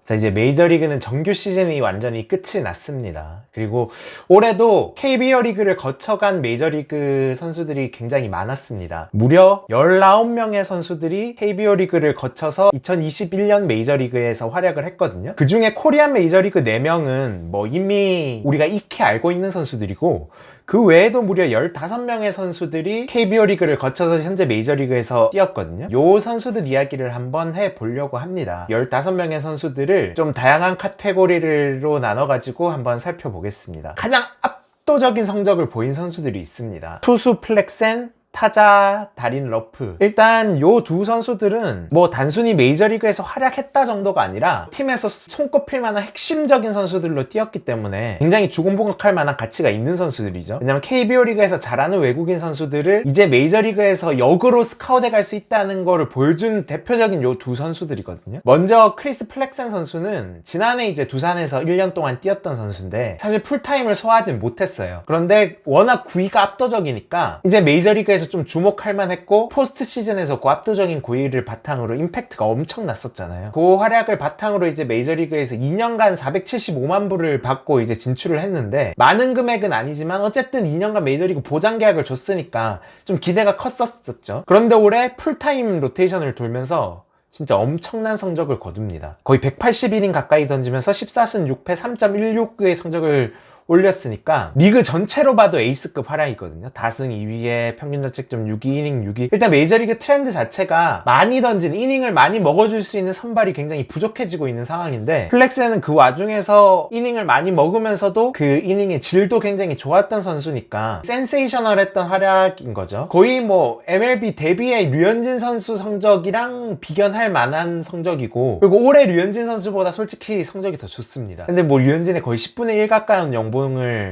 자, 이제 메이저리그는 정규 시즌이 완전히 끝이 났습니다. 그리고 올해도 KBO 리그를 거쳐간 메이저리그 선수들이 굉장히 많았습니다. 무려 19명의 선수들이 KBO 리그를 거쳐서 2021년 메이저리그에서 활약을 했거든요. 그 중에 코리안 메이저리그 4명은 뭐 이미 우리가 익히 알고 있는 선수들이고, 그 외에도 무려 15명의 선수들이 KBO 리그를 거쳐서 현재 메이저리그에서 뛰었거든요. 요 선수들 이야기를 한번 해보려고 합니다. 15명의 선수들을 좀 다양한 카테고리로 나눠가지고 한번 살펴보겠습니다. 가장 압도적인 성적을 보인 선수들이 있습니다. 투수 플렉센, 타자 다린 러프. 일단 요 두 선수들은 뭐 단순히 메이저리그에서 활약했다 정도가 아니라 팀에서 손꼽힐 만한 핵심적인 선수들로 뛰었기 때문에 굉장히 주공복할 만한 가치가 있는 선수들이죠. 왜냐면 KBO 리그에서 잘하는 외국인 선수들을 이제 메이저리그에서 역으로 스카우트해 갈 수 있다는 거를 보여준 대표적인 요 두 선수들이거든요. 먼저 크리스 플렉센 선수는 지난해 이제 두산에서 1년 동안 뛰었던 선수인데 사실 풀타임을 소화하진 못했어요. 그런데 워낙 구위가 압도적이니까 이제 메이저리그에서 좀 주목할 만했고, 포스트 시즌에서 그 압도적인 고위를 바탕으로 임팩트가 엄청났었잖아요. 그 활약을 바탕으로 이제 메이저리그에서 2년간 475만 불을 받고 이제 진출을 했는데, 많은 금액은 아니지만 어쨌든 2년간 메이저리그 보장 계약을 줬으니까 좀 기대가 컸었죠. 그런데 올해 풀타임 로테이션을 돌면서 진짜 엄청난 성적을 거둡니다. 거의 180이닝 가까이 던지면서 14승 6패 3.16의 성적을 올렸으니까 리그 전체로 봐도 에이스급 활약이거든요. 다승 2위에 평균 자책점 6위, 이닝 6위. 일단 메이저리그 트렌드 자체가 많이 던진, 이닝을 많이 먹어줄 수 있는 선발이 굉장히 부족해지고 있는 상황인데, 플렉스는 그 와중에서 이닝을 많이 먹으면서도 그 이닝의 질도 굉장히 좋았던 선수니까 센세이셔널했던 활약인 거죠. 거의 뭐 MLB 데뷔의 류현진 선수 성적이랑 비견할 만한 성적이고, 그리고 올해 류현진 선수보다 솔직히 성적이 더 좋습니다. 근데 뭐 류현진의 거의 10분의 1 가까운 연봉을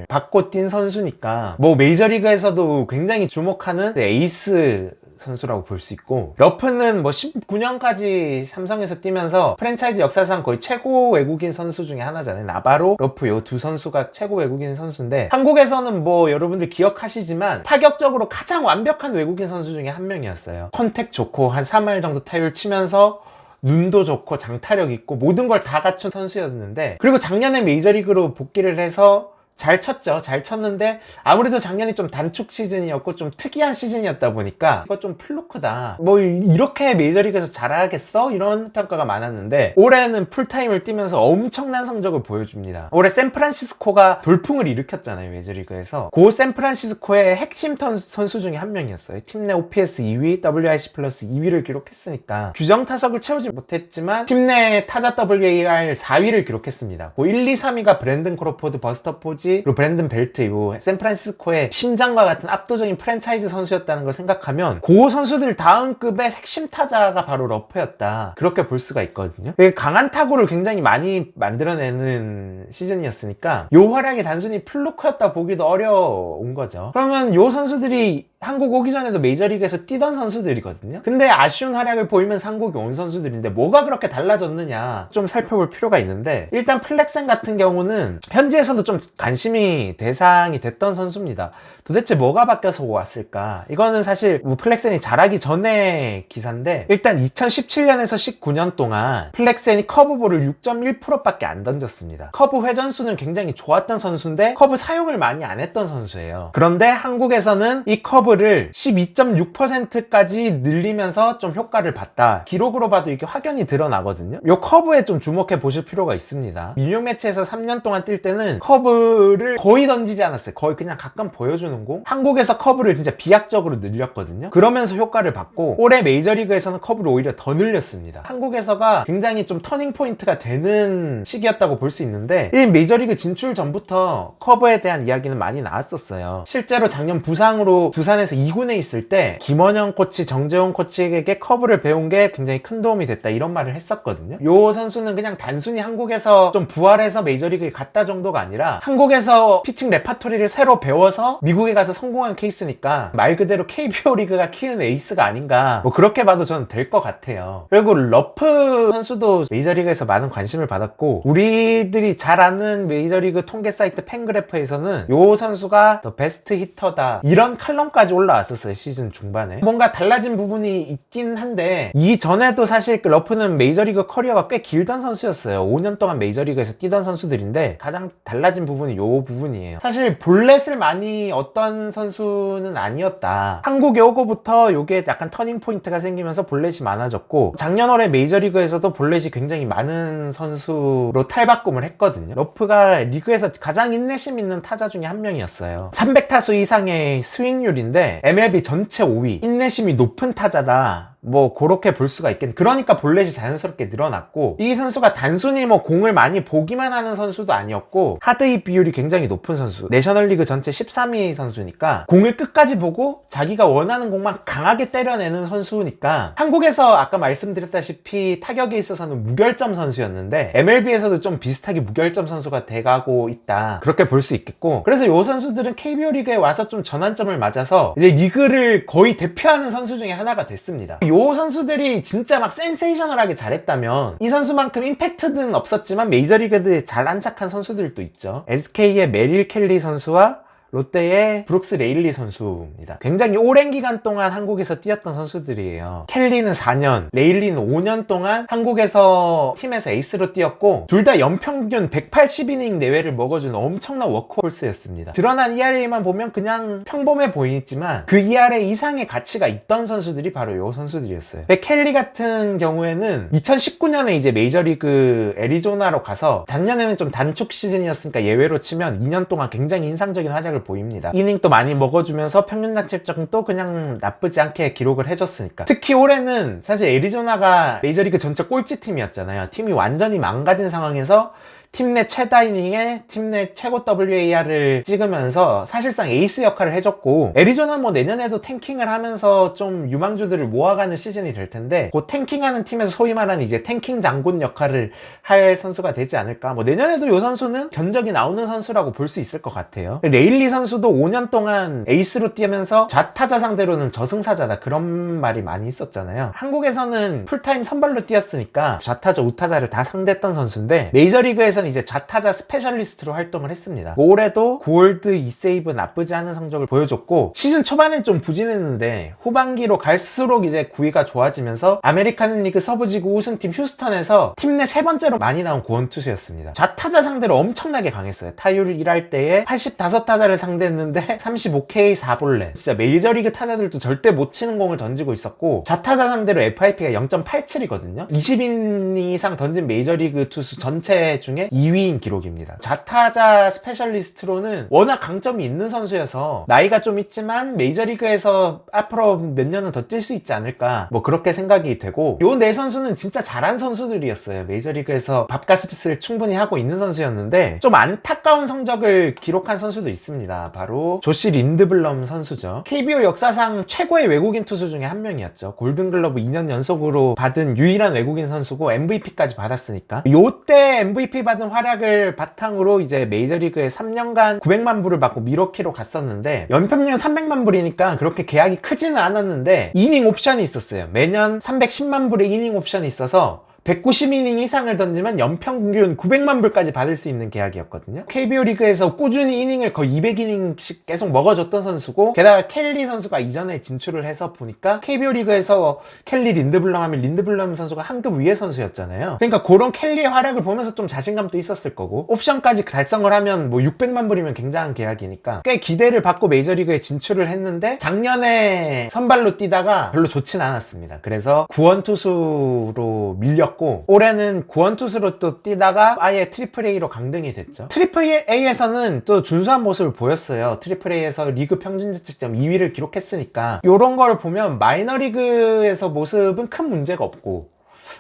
받고 뛴 선수니까 뭐 메이저리그에서도 굉장히 주목하는 에이스 선수라고 볼 수 있고, 러프는 뭐 19년까지 삼성에서 뛰면서 프랜차이즈 역사상 거의 최고 외국인 선수 중에 하나잖아요. 나바로, 러프 요 두 선수가 최고 외국인 선수인데, 한국에서는 뭐 여러분들 기억하시지만 타격적으로 가장 완벽한 외국인 선수 중에 한 명이었어요. 컨택 좋고 한 3할 정도 타율 치면서 눈도 좋고 장타력 있고 모든 걸 다 갖춘 선수였는데, 그리고 작년에 메이저리그로 복귀를 해서 잘 쳤죠. 잘 쳤는데 아무래도 작년이 좀 단축 시즌이었고 좀 특이한 시즌이었다 보니까 이거 좀 플루크다, 뭐 이렇게 메이저리그에서 잘하겠어? 이런 평가가 많았는데, 올해는 풀타임을 뛰면서 엄청난 성적을 보여줍니다. 올해 샌프란시스코가 돌풍을 일으켰잖아요, 메이저리그에서. 그 샌프란시스코의 핵심 선수 중에 한 명이었어요. 팀 내 OPS 2위, WRC 플러스 2위를 기록했으니까 규정 타석을 채우지 못했지만 팀 내 타자 WAR 4위를 기록했습니다. 그 1, 2, 3위가 브랜든 크로포드, 버스터 포지, 그리고 브랜든 벨트, 요 샌프란시스코의 심장과 같은 압도적인 프랜차이즈 선수였다는 걸 생각하면 그 선수들 다음 급의 핵심 타자가 바로 러프였다, 그렇게 볼 수가 있거든요. 강한 타구를 굉장히 많이 만들어내는 시즌이었으니까 요 활약이 단순히 플루크였다 보기도 어려운 거죠. 그러면 요 선수들이 한국 오기 전에도 메이저리그에서 뛰던 선수들이거든요. 근데 아쉬운 활약을 보이면서 한국에 온 선수들인데 뭐가 그렇게 달라졌느냐 좀 살펴볼 필요가 있는데, 일단 플렉센 같은 경우는 현지에서도 좀 관심이 대상이 됐던 선수입니다. 도대체 뭐가 바뀌어서 왔을까? 이거는 사실 플렉센이 잘하기 전에 기사인데, 일단 2017년에서 19년 동안 플렉센이 커브볼을 6.1%밖에 안 던졌습니다. 커브 회전수는 굉장히 좋았던 선수인데 커브 사용을 많이 안 했던 선수예요. 그런데 한국에서는 이 커브를 12.6%까지 늘리면서 좀 효과를 봤다. 기록으로 봐도 이게 확연히 드러나거든요. 이 커브에 좀 주목해 보실 필요가 있습니다. 민용 매치에서 3년 동안 뛸 때는 커브를 거의 던지지 않았어요. 거의 그냥 가끔 보여주는 공. 한국에서 커브를 진짜 비약적으로 늘렸거든요. 그러면서 효과를 받고 올해 메이저리그에서는 커브를 오히려 더 늘렸습니다. 한국에서가 굉장히 좀 터닝 포인트가 되는 시기였다고 볼 수 있는데, 이 메이저리그 진출 전부터 커브에 대한 이야기는 많이 나왔었어요. 실제로 작년 부상으로 두산에서 2군에 있을 때 김원영 코치, 정재홍 코치에게 커브를 배운 게 굉장히 큰 도움이 됐다, 이런 말을 했었거든요. 요 선수는 그냥 단순히 한국에서 좀 부활해서 메이저리그에 갔다 정도가 아니라 한국에서 피칭 레파토리를 새로 배워서 미국에 가서 성공한 케이스니까 말 그대로 KBO 리그가 키우는 에이스가 아닌가, 뭐 그렇게 봐도 저는 될 것 같아요. 그리고 러프 선수도 메이저리그에서 많은 관심을 받았고, 우리들이 잘 아는 메이저리그 통계 사이트 팬그래프에서는 요 선수가 더 베스트 히터다, 이런 칼럼까지 6위까지 올라왔었어요, 시즌 중반에. 뭔가 달라진 부분이 있긴 한데, 이전에도 사실 그 러프는 메이저리그 커리어가 꽤 길던 선수였어요. 5년 동안 메이저리그에서 뛰던 선수들인데 가장 달라진 부분이 요 부분이에요. 사실 볼넷을 많이 얻던 선수는 아니었다. 한국에 오고부터 요게 약간 터닝 포인트가 생기면서 볼넷이 많아졌고, 작년 올해 메이저리그에서도 볼넷이 굉장히 많은 선수로 탈바꿈을 했거든요. 러프가 리그에서 가장 인내심 있는 타자 중에 한 명이었어요. 300타수 이상의 스윙률인데 MLB 전체 5위. 인내심이 높은 타자다. 뭐 그렇게 볼 수가 있겠네. 그러니까 볼넷이 자연스럽게 늘어났고, 이 선수가 단순히 뭐 공을 많이 보기만 하는 선수도 아니었고, 하드힙 비율이 굉장히 높은 선수. 내셔널리그 전체 13위 선수니까 공을 끝까지 보고 자기가 원하는 공만 강하게 때려내는 선수니까, 한국에서 아까 말씀드렸다시피 타격에 있어서는 무결점 선수였는데 MLB에서도 좀 비슷하게 무결점 선수가 돼가고 있다, 그렇게 볼 수 있겠고, 그래서 이 선수들은 KBO 리그에 와서 좀 전환점을 맞아서 이제 리그를 거의 대표하는 선수 중에 하나가 됐습니다. 이 선수들이 진짜 막 센세이셔널하게 잘했다면 이 선수만큼 임팩트는 없었지만 메이저리그에 잘 안착한 선수들도 있죠. SK의 메릴 켈리 선수와 롯데의 브룩스 레일리 선수입니다. 굉장히 오랜 기간 동안 한국에서 뛰었던 선수들이에요. 켈리는 4년, 레일리는 5년 동안 한국에서 팀에서 에이스로 뛰었고, 둘 다 연평균 180이닝 내외를 먹어주는 엄청난 워크홀스였습니다. 드러난 ERA만 보면 그냥 평범해 보이지만 그 ERA 이상의 가치가 있던 선수들이 바로 이 선수들이었어요. 켈리 같은 경우에는 2019년에 이제 메이저리그 애리조나로 가서, 작년에는 좀 단축 시즌이었으니까 예외로 치면 2년 동안 굉장히 인상적인 활약을 보입니다. 이닝도 많이 먹어주면서 평균 자책점도 그냥 나쁘지 않게 기록을 해줬으니까. 특히 올해는 사실 애리조나가 메이저리그 전체 꼴찌 팀이었잖아요. 팀이 완전히 망가진 상황에서 팀 내 최다 이닝에 팀 내 최고 WAR을 찍으면서 사실상 에이스 역할을 해줬고, 애리조나는 뭐 내년에도 탱킹을 하면서 좀 유망주들을 모아가는 시즌이 될 텐데, 그 탱킹하는 팀에서 소위 말하는 이제 탱킹 장군 역할을 할 선수가 되지 않을까. 뭐 내년에도 이 선수는 견적이 나오는 선수라고 볼 수 있을 것 같아요. 레일리 선수도 5년 동안 에이스로 뛰면서 좌타자 상대로는 저승사자다, 그런 말이 많이 있었잖아요. 한국에서는 풀타임 선발로 뛰었으니까 좌타자 우타자를 다 상대했던 선수인데, 메이저리그에서는 이제 좌타자 스페셜리스트로 활동을 했습니다. 올해도 9홀드 2세이브 나쁘지 않은 성적을 보여줬고, 시즌 초반엔 좀 부진했는데 후반기로 갈수록 이제 구위가 좋아지면서 아메리칸 리그 서부지구 우승팀 휴스턴에서 팀 내 세 번째로 많이 나온 구원투수였습니다. 좌타자 상대로 엄청나게 강했어요. 타율 1할 때에 85타자를 상대했는데 35K 4볼넷. 진짜 메이저리그 타자들도 절대 못 치는 공을 던지고 있었고, 좌타자 상대로 FIP가 0.87이거든요 20이닝 이상 던진 메이저리그 투수 전체 중에 2위인 기록입니다. 좌타자 스페셜리스트로는 워낙 강점이 있는 선수여서 나이가 좀 있지만 메이저리그에서 앞으로 몇 년은 더 뛸 수 있지 않을까, 뭐 그렇게 생각이 되고, 요 네 선수는 진짜 잘한 선수들이었어요. 메이저리그에서 밥값을 충분히 하고 있는 선수였는데 좀 안타까운 성적을 기록한 선수도 있습니다. 바로 조시 린드블럼 선수죠. KBO 역사상 최고의 외국인 투수 중에 한 명이었죠. 골든글러브 2년 연속으로 받은 유일한 외국인 선수고 MVP까지 받았으니까, 요때 MVP 받은 활약을 바탕으로 이제 메이저리그에 3년간 900만 불을 받고 미러키로 갔었는데, 연평균 300만 불이니까 그렇게 계약이 크지는 않았는데 이닝 옵션이 있었어요. 매년 310만 불의 이닝 옵션이 있어서 190이닝 이상을 던지면 연평균 900만 불까지 받을 수 있는 계약이었거든요. KBO 리그에서 꾸준히 이닝을 거의 200이닝씩 계속 먹어줬던 선수고, 게다가 켈리 선수가 이전에 진출을 해서 보니까 KBO 리그에서 켈리 린드블럼 하면 린드블럼 선수가 한 급 위의 선수였잖아요. 그러니까 그런 켈리의 활약을 보면서 좀 자신감도 있었을 거고, 옵션까지 달성을 하면 뭐 600만 불이면 굉장한 계약이니까 꽤 기대를 받고 메이저리그에 진출을 했는데, 작년에 선발로 뛰다가 별로 좋진 않았습니다. 그래서 구원투수로 밀렸고, 올해는 구원투수로 또 뛰다가 아예 트리플 A로 강등이 됐죠. 트리플 A에서는 또 준수한 모습을 보였어요. 트리플 A에서 리그 평균 자책점 2위를 기록했으니까 요런 걸 보면 마이너리그에서 모습은 큰 문제가 없고,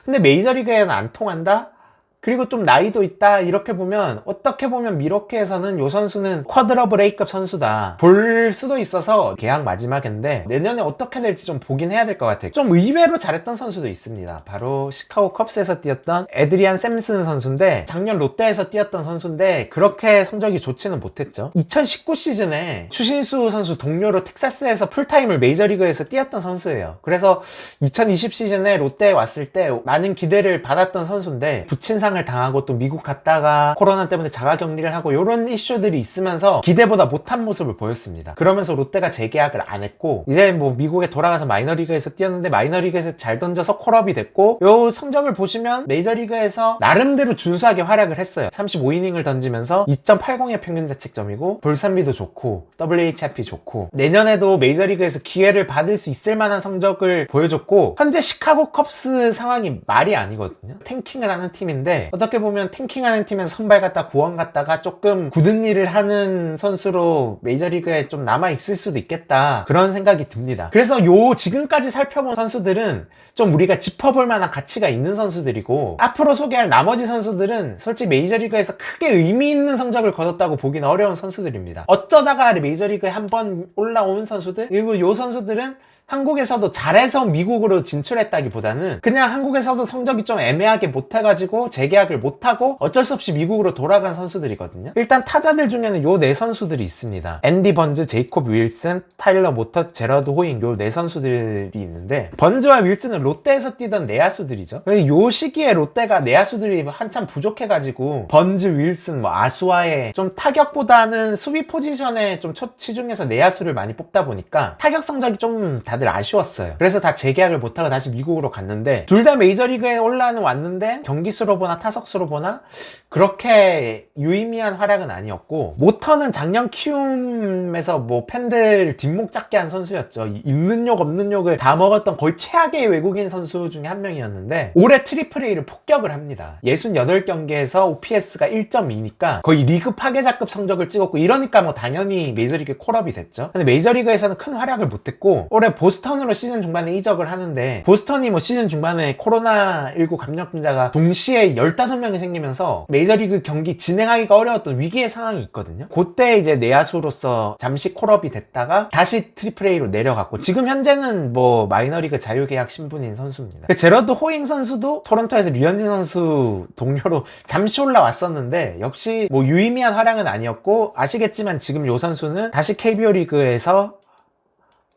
근데 메이저리그에는 안 통한다? 그리고 좀 나이도 있다, 이렇게 보면 어떻게 보면 미러키에서는 요 선수는 쿼드러블 A급 선수다 볼 수도 있어서 계약 마지막인데, 내년에 어떻게 될지 좀 보긴 해야 될 것 같아요. 좀 의외로 잘했던 선수도 있습니다. 바로 시카고 컵스에서 뛰었던 에드리안 샘슨 선수인데, 작년 롯데에서 뛰었던 선수인데 그렇게 성적이 좋지는 못했죠. 2019 시즌에 추신수 선수 동료로 텍사스에서 풀타임을 메이저리그에서 뛰었던 선수예요. 그래서 2020 시즌에 롯데에 왔을 때 많은 기대를 받았던 선수인데 부친상을 부상을 당하고 또 미국 갔다가 코로나 때문에 자가격리를 하고 이런 이슈들이 있으면서 기대보다 못한 모습을 보였습니다. 그러면서 롯데가 재계약을 안 했고 이제 뭐 미국에 돌아가서 마이너리그에서 뛰었는데 마이너리그에서 잘 던져서 콜업이 됐고 요 성적을 보시면 메이저리그에서 나름대로 준수하게 활약을 했어요. 35이닝을 던지면서 2.80의 평균 자책점이고 볼산비도 좋고 WHIP 좋고 내년에도 메이저리그에서 기회를 받을 수 있을 만한 성적을 보여줬고 현재 시카고 컵스 상황이 말이 아니거든요. 탱킹을 하는 팀인데 어떻게 보면 탱킹하는 팀에서 선발 갔다 구원 갔다가 조금 굳은 일을 하는 선수로 메이저리그에 좀 남아있을 수도 있겠다 그런 생각이 듭니다. 그래서 지금까지 살펴본 선수들은 좀 우리가 짚어볼 만한 가치가 있는 선수들이고 앞으로 소개할 나머지 선수들은 솔직히 메이저리그에서 크게 의미 있는 성적을 거뒀다고 보기는 어려운 선수들입니다. 어쩌다가 메이저리그에 한번 올라온 선수들 그리고 이 선수들은 한국에서도 잘해서 미국으로 진출했다기보다는 그냥 한국에서도 성적이 좀 애매하게 못해가지고 재계약을 못하고 어쩔 수 없이 미국으로 돌아간 선수들이거든요. 일단 타자들 중에는 요 네 선수들이 있습니다. 앤디 번즈, 제이콥 윌슨, 타일러 모터, 제러드 호잉 요 네 선수들이 있는데 번즈와 윌슨은 롯데에서 뛰던 내야수들이죠. 요 시기에 롯데가 내야수들이 한참 부족해가지고 번즈, 윌슨, 뭐 아수아의 좀 타격보다는 수비 포지션에 좀 치중해서 내야수를 많이 뽑다 보니까 타격 성적이 좀 다들 아쉬웠어요. 그래서 다 재계약을 못하고 다시 미국으로 갔는데 둘 다 메이저리그에 올라는 왔는데 경기수로 보나 타석수로 보나 그렇게 유의미한 활약은 아니었고 모터는 작년 키움에서 뭐 팬들 뒷목 잡게 한 선수였죠. 있는 욕 없는 욕을 다 먹었던 거의 최악의 외국인 선수 중에 한 명이었는데 올해 트리플 A를 폭격을 합니다. 68경기에서 OPS가 1.2니까 거의 리그 파괴자급 성적을 찍었고 이러니까 뭐 당연히 메이저리그 콜업이 됐죠. 근데 메이저리그에서는 큰 활약을 못했고 올해 보스턴으로 시즌 중반에 이적을 하는데 보스턴이 뭐 시즌 중반에 코로나19 감염자가 동시에 15명이 생기면서 메이저리그 경기 진행하기가 어려웠던 위기의 상황이 있거든요. 그때 이제 내야수로서 잠시 콜업이 됐다가 다시 트리플 A로 내려갔고 지금 현재는 뭐 마이너리그 자유계약 신분인 선수입니다. 제러드 호잉 선수도 토론토에서 류현진 선수 동료로 잠시 올라왔었는데 역시 뭐 유의미한 활약은 아니었고 아시겠지만 지금 요 선수는 다시 KBO 리그에서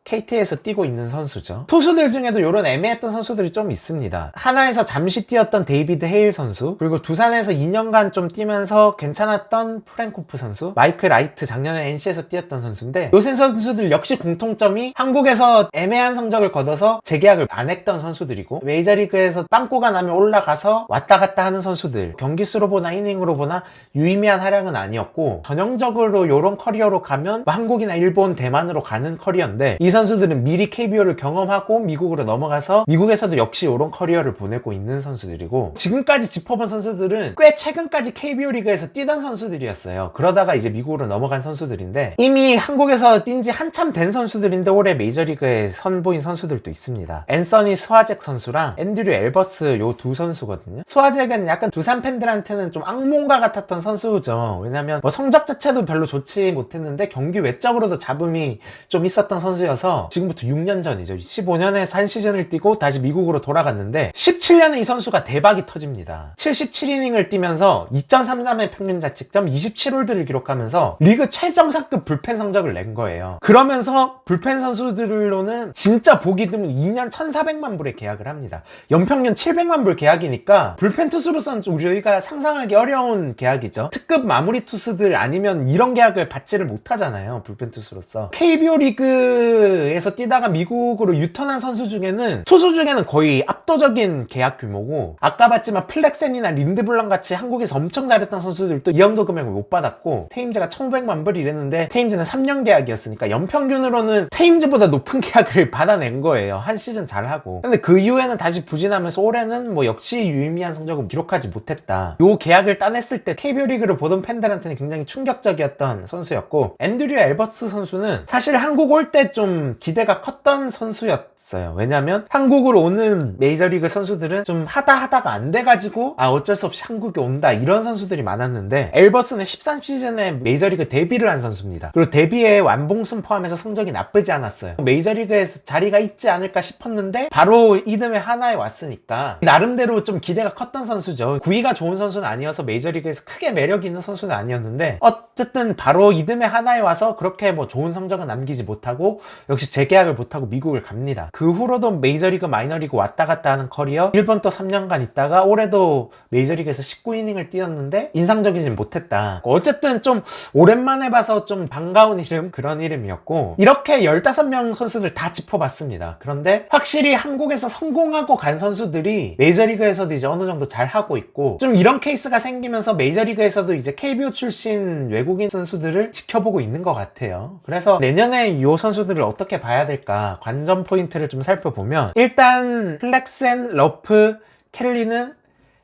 KT에서 뛰고 있는 선수죠. 투수들 중에도 이런 애매했던 선수들이 좀 있습니다. 하나에서 잠시 뛰었던 데이비드 헤일 선수, 그리고 두산에서 2년간 좀 뛰면서 괜찮았던 프랭코프 선수, 마이크 라이트 작년에 NC에서 뛰었던 선수인데 요새 선수들 역시 공통점이 한국에서 애매한 성적을 거둬서 재계약을 안 했던 선수들이고 메이저리그에서 빵꾸가 나면 올라가서 왔다 갔다 하는 선수들, 경기수로 보나 이닝으로 보나 유의미한 활약은 아니었고 전형적으로 이런 커리어로 가면 뭐 한국이나 일본, 대만으로 가는 커리어인데 이 선수들은 미리 KBO를 경험하고 미국으로 넘어가서 미국에서도 역시 이런 커리어를 보내고 있는 선수들이고 지금까지 짚어본 선수들은 꽤 최근까지 KBO 리그에서 뛰던 선수들이었어요. 그러다가 이제 미국으로 넘어간 선수들인데 이미 한국에서 뛴 지 한참 된 선수들인데 올해 메이저리그에 선보인 선수들도 있습니다. 앤서니 스와잭 선수랑 앤드류 엘버스 요 두 선수거든요. 스와잭은 약간 두산 팬들한테는 좀 악몽과 같았던 선수죠. 왜냐면 뭐 성적 자체도 별로 좋지 못했는데 경기 외적으로도 잡음이 좀 있었던 선수여서 지금부터 6년 전이죠. 15년에서 한 시즌을 뛰고 다시 미국으로 돌아갔는데 17년에 이 선수가 대박이 터집니다. 77이닝을 뛰면서 2.33의 평균 자책점 27홀드를 기록하면서 리그 최정상급 불펜 성적을 낸 거예요. 그러면서 불펜 선수들로는 진짜 보기 드문 2년 1,400만 불에 계약을 합니다. 연평균 700만 불 계약이니까 불펜 투수로서는 좀 우리가 상상하기 어려운 계약이죠. 특급 마무리 투수들 아니면 이런 계약을 받지를 못하잖아요. 불펜 투수로서. KBO 리그에서 뛰다가 미국으로 유턴한 선수 중에는 투수 중에는 거의 압도적인 계약 규모고 아까 봤지만 플렉센이나 린드블럼 같이 한국에서 엄청 잘했던 선수들도 이 정도 금액을 못 받았고 테임즈가 1,500만 불 이랬는데 테임즈는 3년 계약이었으니까 연평균으로는 테임즈보다 높은 계약을 받아낸 거예요. 한 시즌 잘하고. 근데 그 이후에는 다시 부진하면서 올해는 뭐 역시 유의미한 성적을 기록하지 못했다. 요 계약을 따냈을 때 KBO 리그를 보던 팬들한테는 굉장히 충격적이었던 선수였고 앤드류 엘버스 선수는 사실 한국 올 때 좀 기대가 컸던 선수였어요. 왜냐면 한국으로 오는 메이저리그 선수들은 좀 하다가 안 돼가지고 어쩔 수 없이 한국에 온다 이런 선수들이 많았는데 엘버스는 13시즌에 메이저리그 데뷔를 한 선수입니다. 그리고 데뷔에 완봉승 포함해서 성적이 나쁘지 않았어요. 메이저리그에서 자리가 있지 않을까 싶었는데 바로 이듬해 하나에 왔으니까 나름대로 좀 기대가 컸던 선수죠. 구위가 좋은 선수는 아니어서 메이저리그에서 크게 매력 있는 선수는 아니었는데 어쨌든 바로 이듬해 하나에 와서 그렇게 뭐 좋은 성적은 남기지 못하고 역시 재계약을 못하고 미국을 갑니다. 그 후로도 메이저리그 마이너리그 왔다 갔다 하는 커리어. 일본 또 3년간 있다가 올해도 메이저리그에서 19이닝을 뛰었는데 인상적이진 못했다. 어쨌든 좀 오랜만에 봐서 좀 반가운 이름, 그런 이름이었고, 이렇게 15명 선수들 다 짚어봤습니다. 그런데 확실히 한국에서 성공하고 간 선수들이 메이저리그에서도 이제 어느 정도 잘 하고 있고, 좀 이런 케이스가 생기면서 메이저리그에서도 이제 KBO 출신 외국인 선수들을 지켜보고 있는 것 같아요. 그래서 내년에 이 선수들을 어떻게 봐야 될까, 관전 포인트를 좀 살펴보면, 일단 플렉센, 러프, 켈리는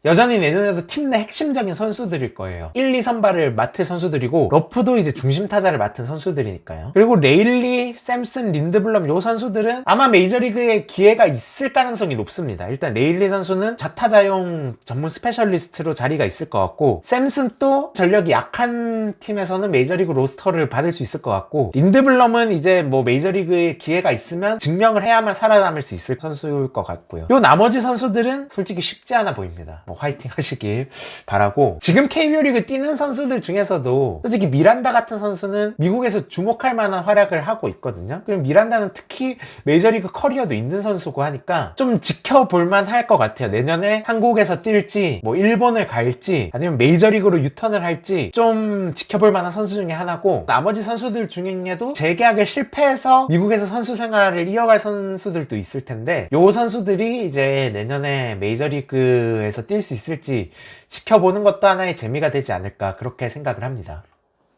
여전히 내년에도 팀 내 핵심적인 선수들일 거예요. 1, 2 선발을 맡을 선수들이고, 러프도 이제 중심 타자를 맡은 선수들이니까요. 그리고 레일리, 샘슨, 린드블럼 요 선수들은 아마 메이저리그에 기회가 있을 가능성이 높습니다. 일단 레일리 선수는 좌타자용 전문 스페셜리스트로 자리가 있을 것 같고, 샘슨도 전력이 약한 팀에서는 메이저리그 로스터를 받을 수 있을 것 같고, 린드블럼은 이제 뭐 메이저리그에 기회가 있으면 증명을 해야만 살아남을 수 있을 선수일 것 같고요. 요 나머지 선수들은 솔직히 쉽지 않아 보입니다. 화이팅 하시길 바라고, 지금 KBO 리그 뛰는 선수들 중에서도 솔직히 미란다 같은 선수는 미국에서 주목할 만한 활약을 하고 있거든요. 그리고 미란다는 특히 메이저리그 커리어도 있는 선수고 하니까 좀 지켜볼 만할 것 같아요. 내년에 한국에서 뛸지, 뭐 일본을 갈지, 아니면 메이저리그로 유턴을 할지 좀 지켜볼 만한 선수 중에 하나고, 나머지 선수들 중에도 재계약을 실패해서 미국에서 선수 생활을 이어갈 선수들도 있을 텐데, 요 선수들이 이제 내년에 메이저리그에서 뛸 수 있을지 지켜보는 것도 하나의 재미가 되지 않을까, 그렇게 생각을 합니다.